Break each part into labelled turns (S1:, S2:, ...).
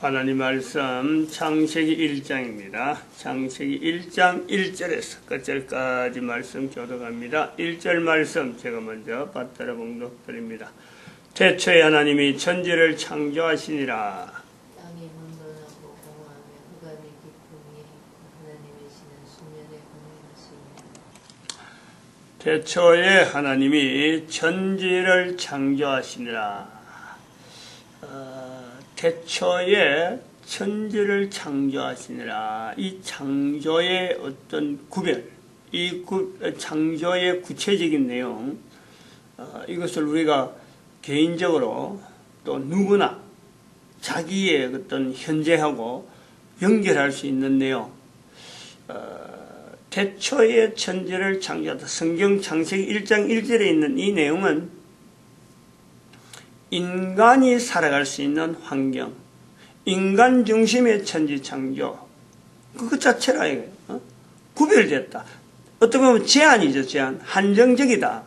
S1: 하나님 말씀 창세기 1장입니다. 창세기 1장 1절에서 끝절까지 말씀 교독합니다. 1절 말씀 제가 먼저 받들어 봉독드립니다. 태초에 하나님이 천지를 창조하시니라.
S2: 땅이 혼돈하고 공허하며 흑암의 깊음이 하나님의 신은 수면에 운행하시니라.
S1: 태초에 하나님이 천지를 창조하시니라. 태초에 천지를 창조하시니라. 이 창조의 어떤 구별, 창조의 구체적인 내용, 이것을 우리가 개인적으로 또 누구나 자기의 어떤 현재하고 연결할 수 있는 내용, 태초에 천지를 창조하다. 성경 창세기 1장 1절에 있는 이 내용은 인간이 살아갈 수 있는 환경, 인간 중심의 천지 창조, 그것 자체라 이거예요. 구별됐다. 어떻게 보면 제한이죠, 제한. 한정적이다.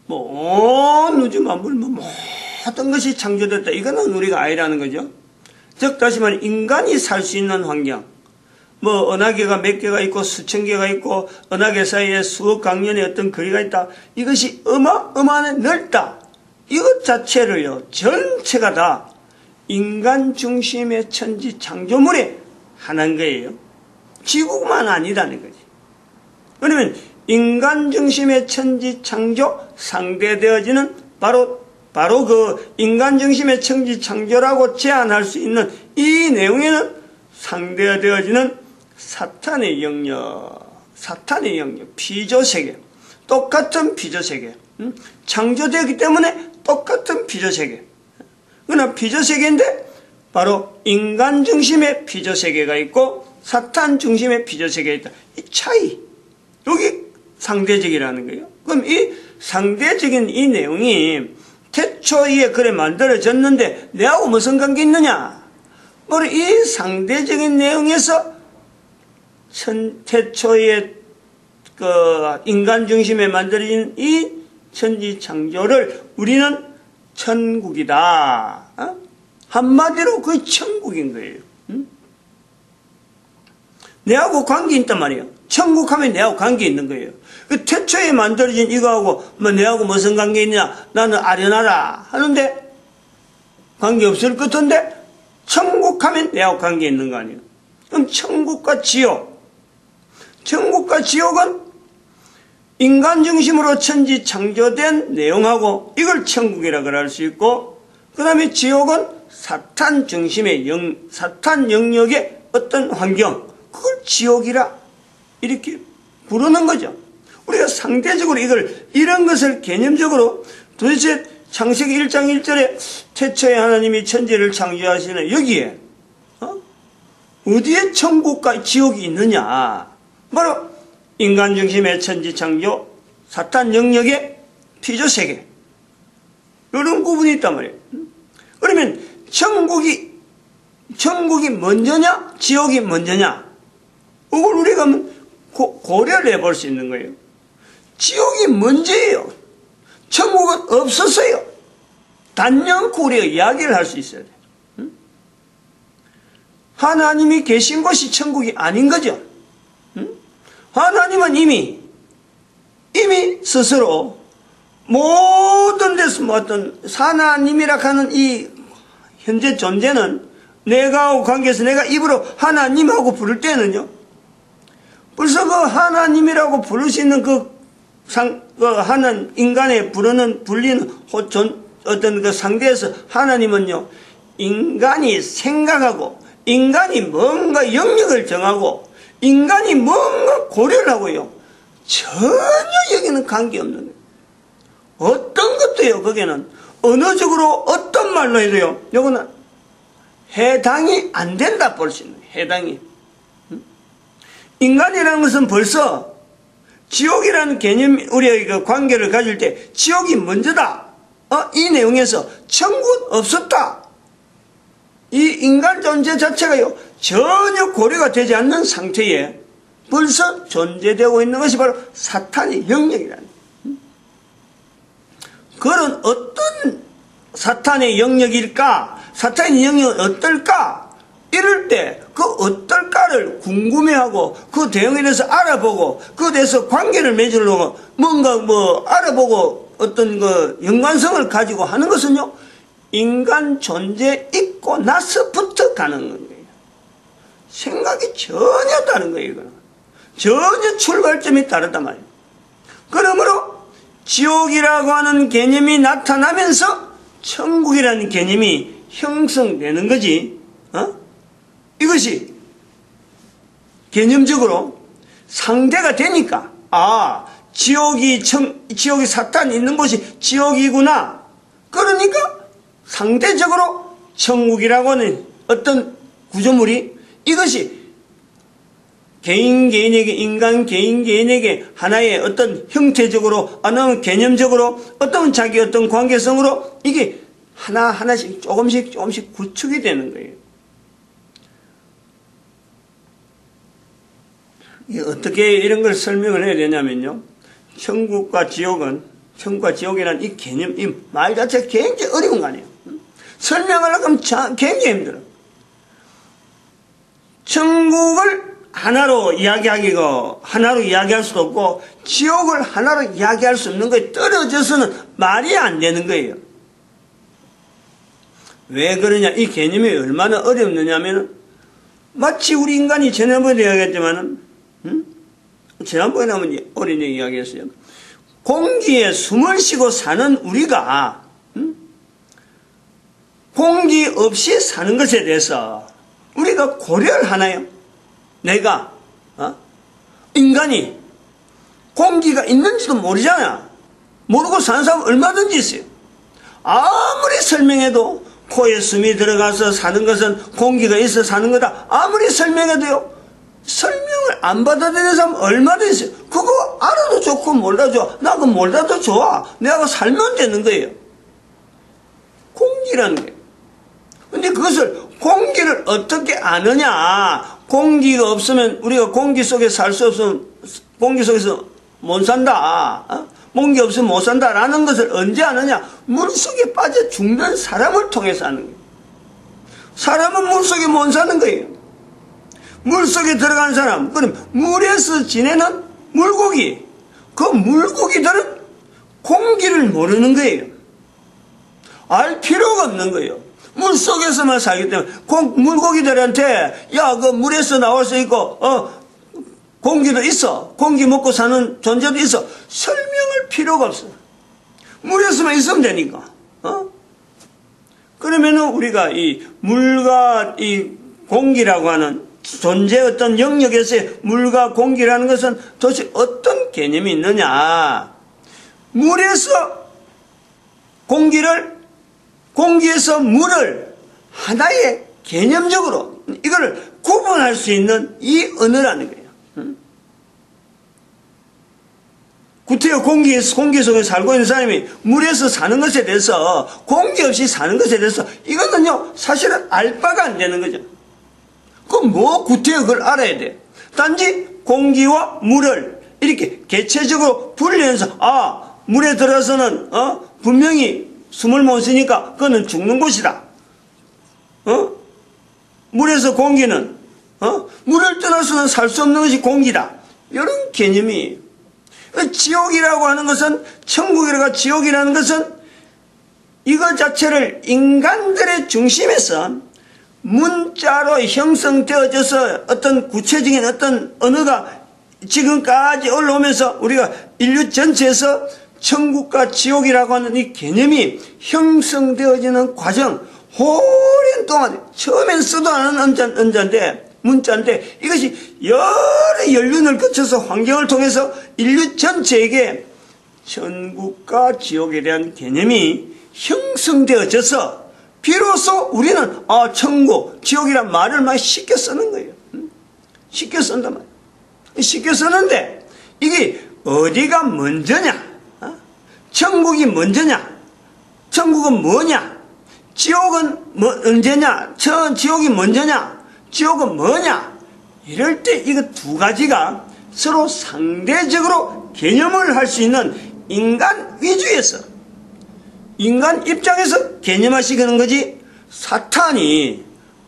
S1: 온 우주 만물, 모든 것이 창조됐다. 이거는 우리가 아니라는 거죠. 즉, 다시 말해, 인간이 살 수 있는 환경. 은하계가 몇 개가 있고 수천 개가 있고 은하계 사이에 수억 강년의 어떤 거리가 있다. 이것이 어마어마한 넓다. 이것 자체를요, 전체가 다 인간 중심의 천지 창조물에 하나인 거예요. 지구만 아니라는 거지. 그러면 인간 중심의 천지 창조 상대되어지는 바로 그 인간 중심의 천지 창조라고 제안할 수 있는 이 내용에는 상대되어지는 사탄의 영역, 피조세계, 똑같은 피조세계, 창조되기 때문에 똑같은 피조세계. 그러나 피조세계인데 바로 인간 중심의 피조세계가 있고 사탄 중심의 피조세계가 있다. 이 차이, 여기 상대적이라는 거예요. 그럼 이 상대적인 이 내용이 태초에 그래 만들어졌는데 내하고 무슨 관계 있느냐? 바로 이 상대적인 내용에서 태초에 그 인간 중심에 만들어진 이 천지 창조를 우리는 천국이다. 한마디로 그게 천국인 거예요. 내하고 관계 있단 말이에요. 천국하면 내하고 관계 있는 거예요. 그 태초에 만들어진 이거하고 내하고 무슨 관계 있냐? 나는 아련하다 하는데 관계 없을 것 같은데 천국하면 내하고 관계 있는 거 아니에요. 그럼 천국과 지옥은 인간 중심으로 천지 창조된 내용하고 이걸 천국이라고 할 수 있고, 그 다음에 지옥은 사탄 중심의 사탄 영역의 어떤 환경, 그걸 지옥이라 이렇게 부르는 거죠. 우리가 상대적으로 이런 것을 개념적으로 도대체 창세기 1장 1절에 태초에 하나님이 천지를 창조하시는 여기에 어디에 천국과 지옥이 있느냐? 바로 인간 중심의 천지 창조, 사탄 영역의 피조세계, 이런 구분이 있단 말이에요. 그러면 천국이 먼저냐 지옥이 먼저냐, 이걸 우리가 고려를 해볼 수 있는 거예요. 지옥이 먼저예요. 천국은 없었어요. 단연코 우리가 이야기를 할 수 있어야 돼요. 하나님이 계신 곳이 천국이 아닌 거죠. 하나님은 이미 스스로 모든 데서 어떤 하나님이라 하는 이 현재 존재는 내가하고 관계해서 내가 입으로 하나님하고 부를 때는요, 벌써 그 하나님이라고 부를 수 있는 하는 인간의 불리는 어떤 그 상대에서 하나님은요, 인간이 생각하고 인간이 뭔가 영역을 정하고 인간이 뭔가 고려를 하고요, 전혀 여기는 관계없는 거예요. 어떤 것도요, 거기는 언어적으로 어떤 말로 해도요, 요거는 해당이 안 된다 볼 수 있는 거예요. 해당이. 인간이라는 것은 벌써 지옥이라는 개념, 우리가 관계를 가질 때 지옥이 먼저다. 이 내용에서 천국은 없었다. 이 인간 존재 자체가요, 전혀 고려가 되지 않는 상태에 벌써 존재되고 있는 것이 바로 사탄의 영역이라는 거예요. 그런 어떤 사탄의 영역일까? 사탄의 영역은 어떨까? 이럴 때 그 어떨까를 궁금해하고 그 대응에 대해서 알아보고 그에 대해서 관계를 맺으려고 뭔가 알아보고 어떤 그 연관성을 가지고 하는 것은요, 인간 존재 있고 나서부터 가는 거예요. 생각이 전혀 다른 거예요. 이거는 전혀 출발점이 다르단 말이에요. 그러므로 지옥이라고 하는 개념이 나타나면서 천국이라는 개념이 형성되는 거지. 이것이 개념적으로 상대가 되니까, 지옥이 사탄이 있는 곳이 지옥이구나. 그러니까 상대적으로 천국이라고 하는 어떤 구조물이, 이것이 개인에게, 인간 개인에게 하나의 어떤 형태적으로, 어느 개념적으로, 어떤 자기 어떤 관계성으로 이게 하나하나씩 조금씩 구축이 되는 거예요. 어떻게 이런 걸 설명을 해야 되냐면요, 천국과 지옥이라는 이 개념, 이 말 자체가 굉장히 어려운 거 아니에요. 설명하려고 하면 굉장히 힘들어. 천국을 하나로 이야기할 수도 없고, 지옥을 하나로 이야기할 수 없는 거에 떨어져서는 말이 안 되는 거예요. 왜 그러냐? 이 개념이 얼마나 어렵느냐면, 마치 우리 인간이 지난번에 이야기했지만은, 지난번에 한번 어린 얘기 이야기했어요. 공기에 숨을 쉬고 사는 우리가, 공기 없이 사는 것에 대해서 우리가 고려를 하나요? 내가, 인간이 공기가 있는지도 모르잖아. 모르고 사는 사람 얼마든지 있어요. 아무리 설명해도 코에 숨이 들어가서 사는 것은 공기가 있어 사는 거다. 아무리 설명해도요, 설명을 안 받아들이는 사람 얼마든지 있어요. 그거 알아도 좋고 몰라도 좋아. 나 그거 몰라도 좋아. 내가 살면 되는 거예요. 공기라는 게. 근데 그것을, 공기를 어떻게 아느냐. 공기가 없으면, 우리가 공기 속에 살 수 없으면, 공기 속에서 못 산다. 공기 없으면 못 산다라는 것을 언제 아느냐. 물 속에 빠져 죽는 사람을 통해서 하는 거예요. 사람은 물 속에 못 사는 거예요. 물 속에 들어간 사람, 그럼 물에서 지내는 물고기, 그 물고기들은 공기를 모르는 거예요. 알 필요가 없는 거예요. 물 속에서만 살기 때문에. 물고기들한테, 야, 그 물에서 나올 수 있고, 공기도 있어. 공기 먹고 사는 존재도 있어. 설명할 필요가 없어. 물에서만 있으면 되니까. 그러면은 우리가 이 물과 이 공기라고 하는 존재 어떤 영역에서의 물과 공기라는 것은 도대체 어떤 개념이 있느냐. 물에서 공기에서 물을 하나의 개념적으로 이걸 구분할 수 있는 이 언어라는 거예요. 구태여 공기 속에 살고 있는 사람이 물에서 사는 것에 대해서, 공기 없이 사는 것에 대해서, 이거는요, 사실은 알 바가 안 되는 거죠. 구태여 그걸 알아야 돼. 단지 공기와 물을 이렇게 개체적으로 분리해서, 물에 들어서는, 분명히 숨을 못 쉬니까 그거는 죽는 곳이다. 물에서 공기는, 물을 떠나서는 살 수 없는 것이 공기다. 이런 개념이. 지옥이라고 하는 것은, 천국이라고 지옥이라는 것은 이것 자체를 인간들의 중심에서 문자로 형성되어져서 어떤 구체적인 어떤 언어가 지금까지 올라오면서 우리가 인류 전체에서 천국과 지옥이라고 하는 이 개념이 형성되어지는 과정, 오랜 동안 처음엔 쓰도 않은 문자인데 이것이 여러 연륜을 거쳐서 환경을 통해서 인류 전체에게 천국과 지옥에 대한 개념이 형성되어져서 비로소 우리는 천국, 지옥이란 말을 막 쉽게 쓰는 거예요. 쉽게 쓴단 말이에요. 쉽게 쓰는데 이게 어디가 먼저냐? 천국이 먼저냐? 천국은 뭐냐? 지옥은 언제냐? 지옥이 먼저냐? 지옥은 뭐냐? 이럴 때 이거 두 가지가 서로 상대적으로 개념을 할 수 있는 인간 위주에서, 인간 입장에서 개념화시키는 거지, 사탄이,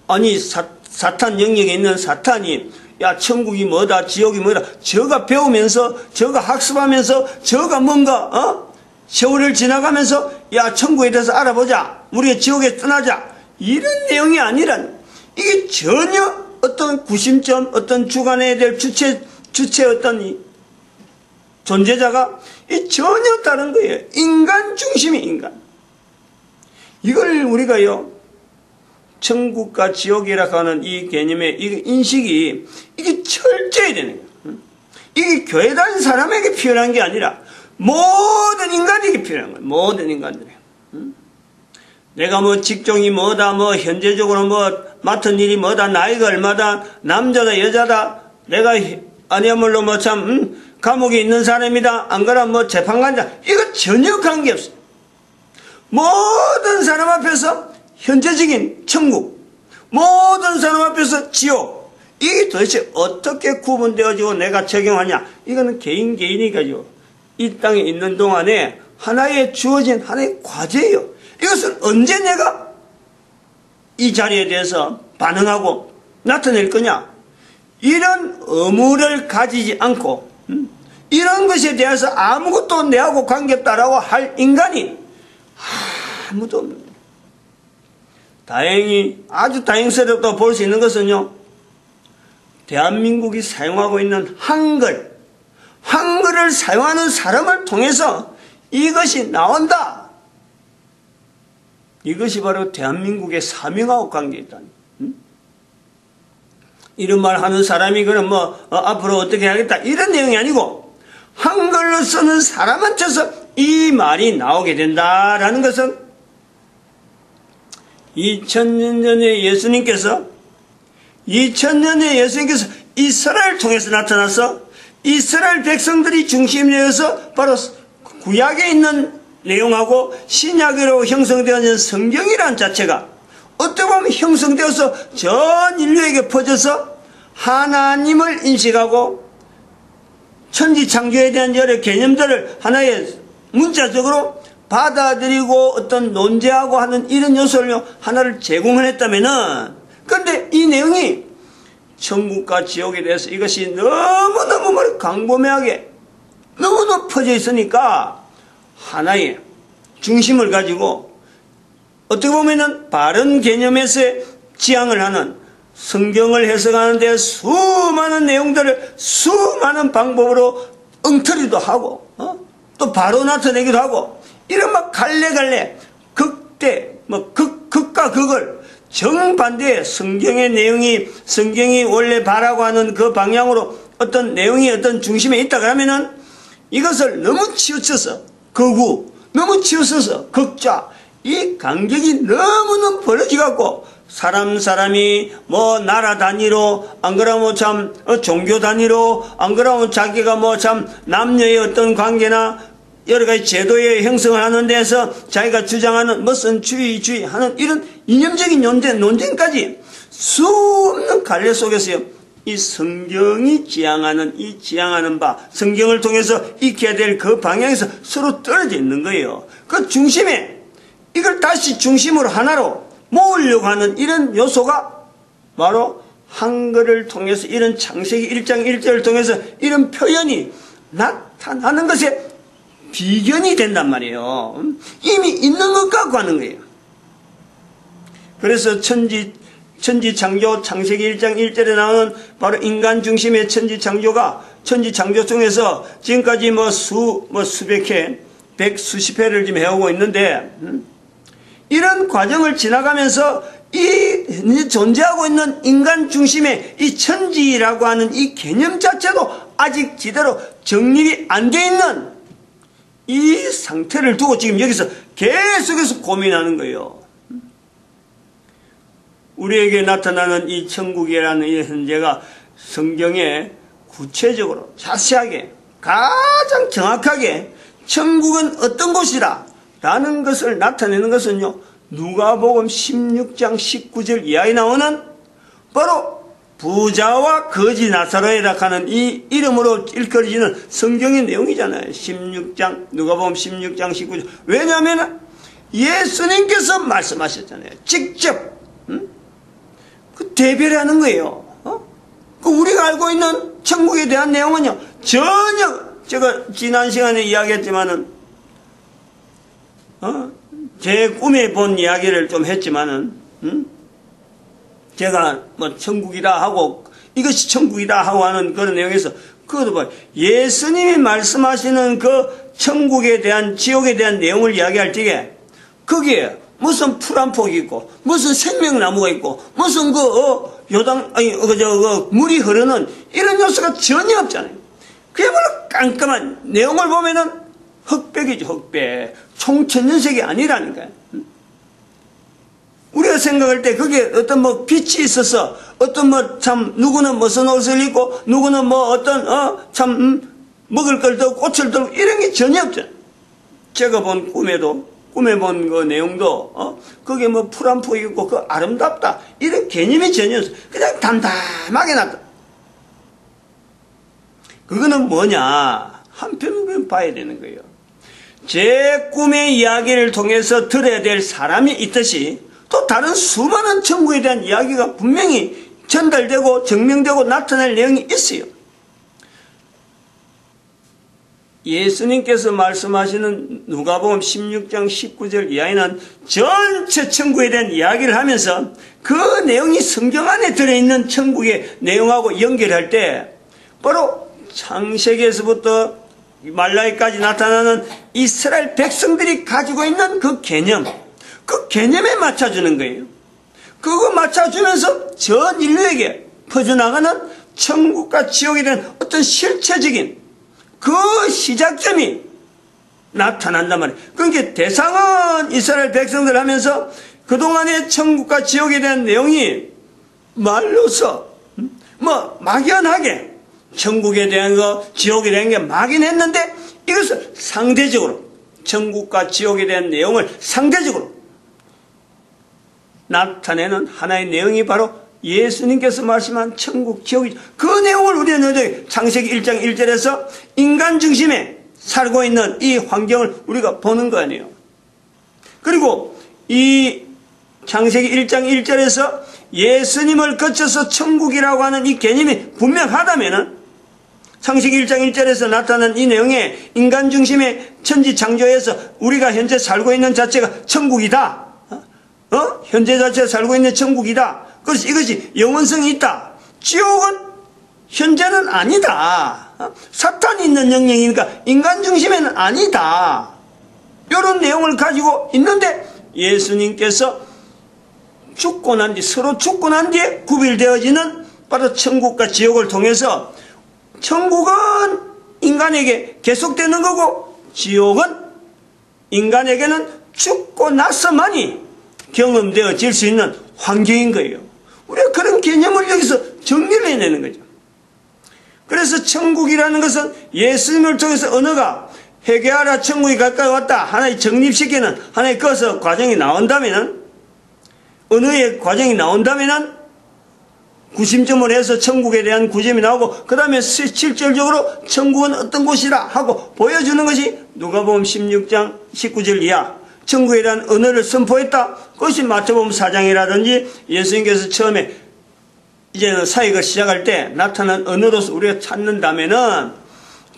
S1: 아니, 사탄 영역에 있는 사탄이, 야, 천국이 뭐다, 지옥이 뭐다, 저가 배우면서, 저가 학습하면서, 저가 뭔가, 세월을 지나가면서, 야, 천국에 대해서 알아보자. 우리가 지옥에 떠나자. 이런 내용이 아니라, 이게 전혀 어떤 구심점, 어떤 주관해야 될 주체 어떤 이 존재자가 전혀 다른 거예요. 인간 중심이 인간. 이걸 우리가요, 천국과 지옥이라고 하는 이 개념의 이 인식이 이게 철저히 되는 거예요. 이게 교회 다닌 사람에게 필요한 게 아니라 모든 인간에게 필요한 거예요. 모든 인간들이. 내가 뭐 직종이 뭐다, 뭐 현재적으로 뭐 맡은 일이 뭐다, 나이가 얼마다, 남자다, 여자다, 내가 아니야말로 뭐 참 감옥에 있는 사람이다, 안 그러면 뭐 재판관이다, 이거 전혀 관계없어요. 모든 사람 앞에서 현재적인 천국, 모든 사람 앞에서 지옥, 이게 도대체 어떻게 구분되어지고 내가 적용하냐, 이거는 개인이 가지고 이 땅에 있는 동안에 하나의 주어진 하나의 과제예요. 이것을 언제 내가 이 자리에 대해서 반응하고 나타낼 거냐, 이런 의무를 가지지 않고 이런 것에 대해서 아무것도 내하고 관계없다라고 할 인간이 아무도 없는. 다행히, 아주 다행스럽다고 볼 수 있는 것은요, 대한민국이 사용하고 있는 한글을 사용하는 사람을 통해서 이것이 나온다. 이것이 바로 대한민국의 사명하고 관계있다. 이런 말 하는 사람이 그럼 뭐 앞으로 어떻게 하겠다 이런 내용이 아니고, 한글로 쓰는 사람한테서 이 말이 나오게 된다라는 것은 2000년 전에 예수님께서 이스라엘을 통해서 나타나서 이스라엘 백성들이 중심이 되어서 바로 구약에 있는 내용하고 신약으로 형성되어진 성경이라는 자체가 어떻게 보면 형성되어서 전 인류에게 퍼져서 하나님을 인식하고 천지창조에 대한 여러 개념들을 하나의 문자적으로 받아들이고 어떤 논제하고 하는 이런 요소를 하나를 제공해냈다면은, 그런데 이 내용이 천국과 지옥에 대해서 이것이 너무너무 광범위하게 너무너무 퍼져 있으니까 하나의 중심을 가지고 어떻게 보면은 바른 개념에서의 지향을 하는, 성경을 해석하는 데 수많은 내용들을 수많은 방법으로 엉터리도 하고 또 바로 나타내기도 하고, 이런 막 갈래갈래 극대 극과 극을 정반대의 성경의 내용이, 성경이 원래 바라고 하는 그 방향으로 어떤 내용이 어떤 중심에 있다 그러면은 이것을 너무 치우쳐서 극우, 너무 치우쳐서 극좌, 이 간격이 너무너무 벌어지갖고 사람이 뭐 나라 단위로, 안 그러면 참 종교 단위로, 안 그러면 자기가 뭐 참 남녀의 어떤 관계나 여러 가지 제도의 형성을 하는 데서 자기가 주장하는 무슨 주의 하는 이런 이념적인 논쟁까지 수없는 갈래 속에서요, 이 성경이 지향하는 바, 성경을 통해서 익혀야 될 그 방향에서 서로 떨어져 있는 거예요. 그 중심에 이걸 다시 중심으로 하나로 모으려고 하는 이런 요소가 바로 한글을 통해서, 이런 창세기 1장 1절을 통해서 이런 표현이 나타나는 것에 비견이 된단 말이에요. 이미 있는 것 갖고 하는 거예요. 그래서 천지창조, 창세기 1장 1절에 나오는 바로 인간 중심의 천지창조가, 천지창조 중에서 지금까지 수백 회, 백수십 회를 지금 해오고 있는데, 이런 과정을 지나가면서 이 존재하고 있는 인간 중심의 이 천지라고 하는 이 개념 자체도 아직 제대로 정립이 안 돼 있는 이 상태를 두고 지금 여기서 계속해서 고민하는 거예요. 우리에게 나타나는 이 천국이라는 이 현재가 성경에 구체적으로 자세하게 가장 정확하게 천국은 어떤 곳이라 라는 것을 나타내는 것은요, 누가복음 16장 19절 이하에 나오는 바로 부자와 거지 나사로에라 하는 이 이름으로 일컬어지는 성경의 내용이잖아요. 누가복음 16장 19절. 왜냐하면 예수님께서 말씀하셨잖아요. 직접 그 대별하는 거예요. 그 우리가 알고 있는 천국에 대한 내용은요, 전혀 제가 지난 시간에 이야기했지만은 제 꿈에 본 이야기를 좀 했지만은 제가 뭐 천국이다 하고 이것이 천국이다 하고 하는 그런 내용에서 그것도 봐, 예수님이 말씀하시는 그 천국에 대한 지옥에 대한 내용을 이야기할 적에 거기에 무슨 풀 한 폭이 있고 무슨 생명나무가 있고 무슨 물이 흐르는 이런 요소가 전혀 없잖아요. 그야말로 깜깜한 내용을 보면은 흑백이죠. 흑백. 총천연색이 아니라니까요. 우리가 생각할 때 거기에 어떤 뭐 빛이 있어서 어떤 뭐 참 누구는 무슨 옷을 입고 누구는 뭐 어떤 참 먹을 걸 들고 꽃을 들고 이런 게 전혀 없잖아요. 제가 본 꿈에 본 그 내용도 거기에 뭐 풀 한 폭이 있고 그 아름답다 이런 개념이 전혀 없어요. 그냥 담담하게 놨다. 그거는 뭐냐? 한편으로 봐야 되는 거예요. 제 꿈의 이야기를 통해서 들어야 될 사람이 있듯이 또 다른 수많은 천국에 대한 이야기가 분명히 전달되고 증명되고 나타날 내용이 있어요. 예수님께서 말씀하시는 누가복음 16장 19절 이하에는 전체 천국에 대한 이야기를 하면서 그 내용이 성경 안에 들어있는 천국의 내용하고 연결할 때 바로 창세기에서부터 말라기까지 나타나는 이스라엘 백성들이 가지고 있는 그 개념, 그 개념에 맞춰주는 거예요. 그거 맞춰주면서 전 인류에게 퍼져나가는 천국과 지옥에 대한 어떤 실체적인 그 시작점이 나타난단 말이에요. 그러니까 대상은 이스라엘 백성들 하면서 그동안의 천국과 지옥에 대한 내용이 말로서 뭐 막연하게 천국에 대한 거, 지옥에 대한 게 막연했는데 이것을 상대적으로 천국과 지옥에 대한 내용을 상대적으로 나타내는 하나의 내용이 바로 예수님께서 말씀한 천국, 지옥이죠. 그 내용을 우리는 창세기 1장 1절에서 인간 중심에 살고 있는 이 환경을 우리가 보는 거 아니에요. 그리고 이 창세기 1장 1절에서 예수님을 거쳐서 천국이라고 하는 이 개념이 분명하다면은 창세기 1장 1절에서 나타난 이 내용에 인간 중심의 천지 창조에서 우리가 현재 살고 있는 자체가 천국이다. 현재 자체가 살고 있는 천국이다. 그래서 이것이 영원성이 있다. 지옥은 현재는 아니다. 사탄이 있는 영역이니까 인간 중심에는 아니다. 이런 내용을 가지고 있는데 예수님께서 죽고 난 뒤, 서로 죽고 난 뒤에 구별되어지는 바로 천국과 지옥을 통해서 천국은 인간에게 계속되는 거고 지옥은 인간에게는 죽고 나서만이 경험되어질 수 있는 환경인 거예요. 우리가 그런 개념을 여기서 정리를 해내는 거죠. 그래서 천국이라는 것은 예수님을 통해서 언어가 회개하라 천국이 가까이 왔다 하나의 정립시키는 하나의 거서 과정이 나온다면은 언어의 과정이 나온다면은 구심점을 해서 천국에 대한 구심이 나오고 그 다음에 실질적으로 천국은 어떤 곳이라 하고 보여주는 것이 누가복음 16장 19절 이하 천국에 대한 언어를 선포했다. 그것이 마태복음 4장이라든지 예수님께서 처음에 이제는 사역을 시작할 때 나타난 언어로서 우리가 찾는다면은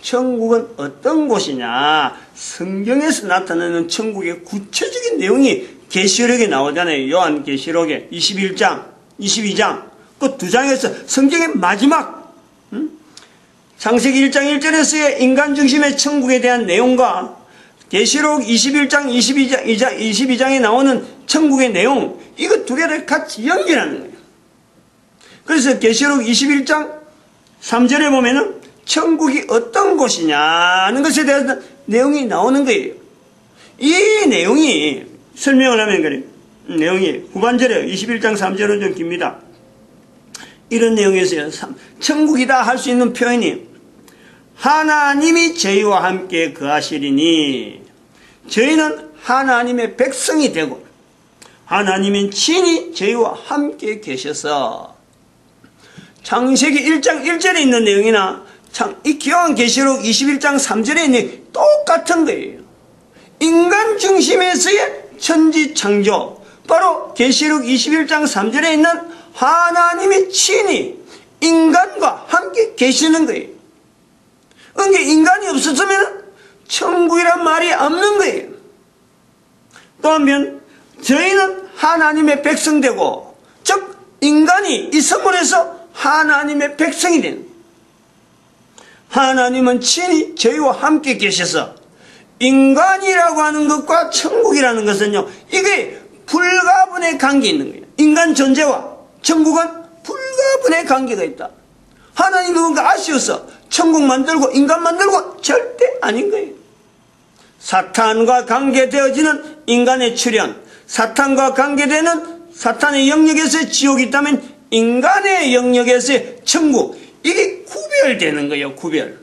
S1: 천국은 어떤 곳이냐, 성경에서 나타나는 천국의 구체적인 내용이 계시록에 나오잖아요. 요한계시록에 21장 22장 그 두 장에서 성경의 마지막 창세기 1장 1절에서의 인간 중심의 천국에 대한 내용과 계시록 21장 22장에 나오는 천국의 내용, 이거 두 개를 같이 연결하는 거예요. 그래서 계시록 21장 3절에 보면은 천국이 어떤 곳이냐는 것에 대한 내용이 나오는 거예요. 이 내용이 설명을 하면 그래요. 내용이 후반절에 21장 3절은 좀 깁니다. 이런 내용에서요. 천국이다 할 수 있는 표현이 하나님이 저희와 함께 거하시리니 저희는 하나님의 백성이 되고 하나님은 친히 저희와 함께 계셔서 창세기 1장 1절에 있는 내용이나 이 요한계시록 21장 3절에 있는 내용이 똑같은 거예요. 인간 중심에서의 천지창조, 바로 계시록 21장 3절에 있는 하나님이 친히 인간과 함께 계시는 거예요. 그러니까 인간이 없었으면 천국이란 말이 없는 거예요. 또 한편 저희는 하나님의 백성되고, 즉 인간이 있음으로 해서 하나님의 백성이 되는 거예요. 하나님은 친히 저희와 함께 계셔서 인간이라고 하는 것과 천국이라는 것은요, 이게 불가분의 관계에 있는 거예요. 인간 존재와 천국은 불가분의 관계가 있다. 하나님이 뭔가 아쉬워서 천국 만들고 인간 만들고 절대 아닌 거예요. 사탄과 관계되어지는 인간의 출현, 사탄과 관계되는 사탄의 영역에서의 지옥이 있다면 인간의 영역에서의 천국, 이게 구별되는 거예요. 구별.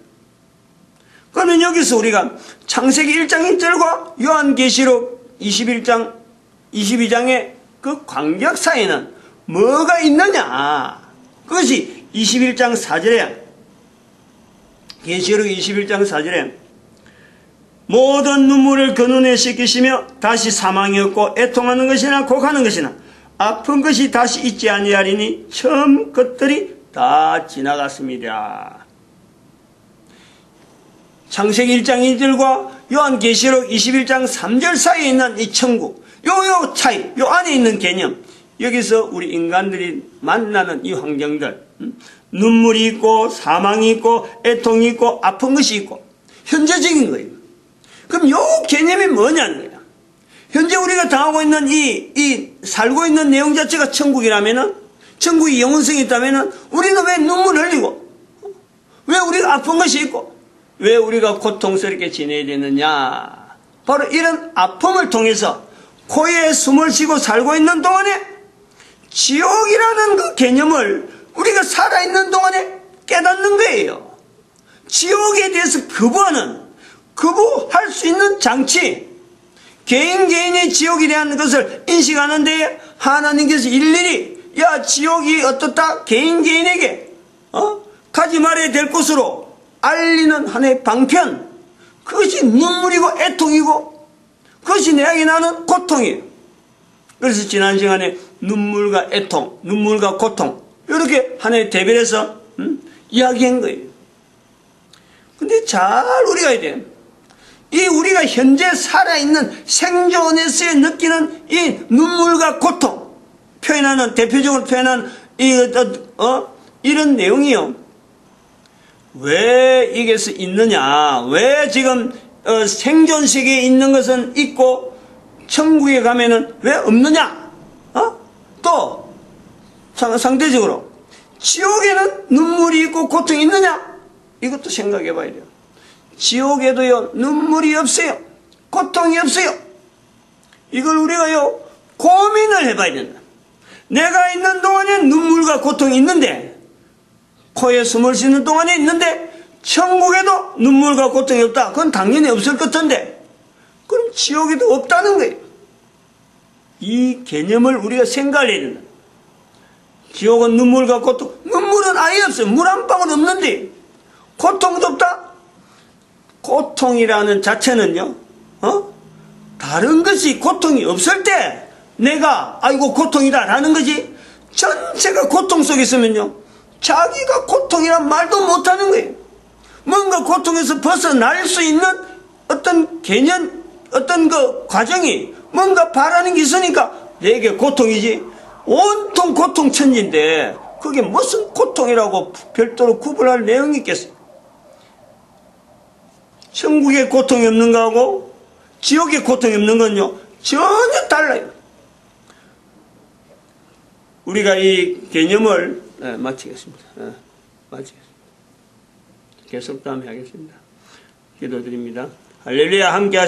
S1: 그러면 여기서 우리가 창세기 1장 1절과 요한계시록 21장 22장의 그 관계 사이에는 뭐가 있느냐, 그것이 21장 4절에, 계시록 21장 4절에 모든 눈물을 그 눈에 씻기시며 다시 사망이 없고 애통하는 것이나 곡하는 것이나 아픈 것이 다시 있지 아니하리니 처음 것들이 다 지나갔습니다. 창세기 1장 1절과 요한계시록 21장 3절 사이에 있는 이 천국, 요 차이, 요 안에 있는 개념, 여기서 우리 인간들이 만나는 이 환경들, 눈물이 있고 사망이 있고 애통이 있고 아픈 것이 있고 현재적인 거예요. 그럼 요 개념이 뭐냐는 거야. 현재 우리가 당하고 있는 이 살고 있는 내용 자체가 천국이라면은, 천국이 영원성이 있다면은 우리는 왜 눈물을 흘리고, 왜 우리가 아픈 것이 있고, 왜 우리가 고통스럽게 지내야 되느냐. 바로 이런 아픔을 통해서 코에 숨을 쉬고 살고 있는 동안에 지옥이라는 그 개념을 우리가 살아있는 동안에 깨닫는 거예요. 지옥에 대해서 거부할 수 있는 장치, 개인이 지옥에 대한 것을 인식하는데 하나님께서 일일이 야, 지옥이 어떻다, 개인에게 가지 말아야 될 곳으로 알리는 하나의 방편, 그것이 눈물이고 애통이고 그것이 내게 나는 고통이에요. 그래서 지난 시간에 눈물과 애통, 눈물과 고통, 이렇게 하나의 대별해서 이야기한 거예요. 근데 잘 우리가 해야 돼요. 이 우리가 현재 살아있는 생존에서 느끼는 이 눈물과 고통, 대표적으로 표현하는 이런 내용이요. 왜 이게서 있느냐? 왜 지금 생존 세계에 있는 것은 있고 천국에 가면은 왜 없느냐? 또 상대적으로 지옥에는 눈물이 있고 고통이 있느냐? 이것도 생각해 봐야 돼요. 지옥에도요, 눈물이 없어요. 고통이 없어요. 이걸 우리가요, 고민을 해봐야 된다. 내가 있는 동안에 눈물과 고통이 있는데, 코에 숨을 쉬는 동안에 있는데, 천국에도 눈물과 고통이 없다. 그건 당연히 없을 것 같은데, 그럼 지옥에도 없다는 거예요. 이 개념을 우리가 생각해야 된다. 지옥은 눈물과 고통, 눈물은 아예 없어요. 물 한 방울 없는데, 고통도 없다? 고통이라는 자체는요, 다른 것이 고통이 없을 때 내가 아이고 고통이다 라는 거지, 전체가 고통 속에 있으면요, 자기가 고통이란 말도 못하는 거예요. 뭔가 고통에서 벗어날 수 있는 어떤 개념, 어떤 그 과정이 뭔가 바라는 게 있으니까 내게 고통이지, 온통 고통천지인데 그게 무슨 고통이라고 별도로 구분할 내용이 있겠어요? 천국에 고통이 없는 거하고 지옥에 고통이 없는 건요, 전혀 달라요. 우리가 이 개념을 마치겠습니다. 계속 다음에 하겠습니다. 기도드립니다. 할렐루야. 함께 하시죠.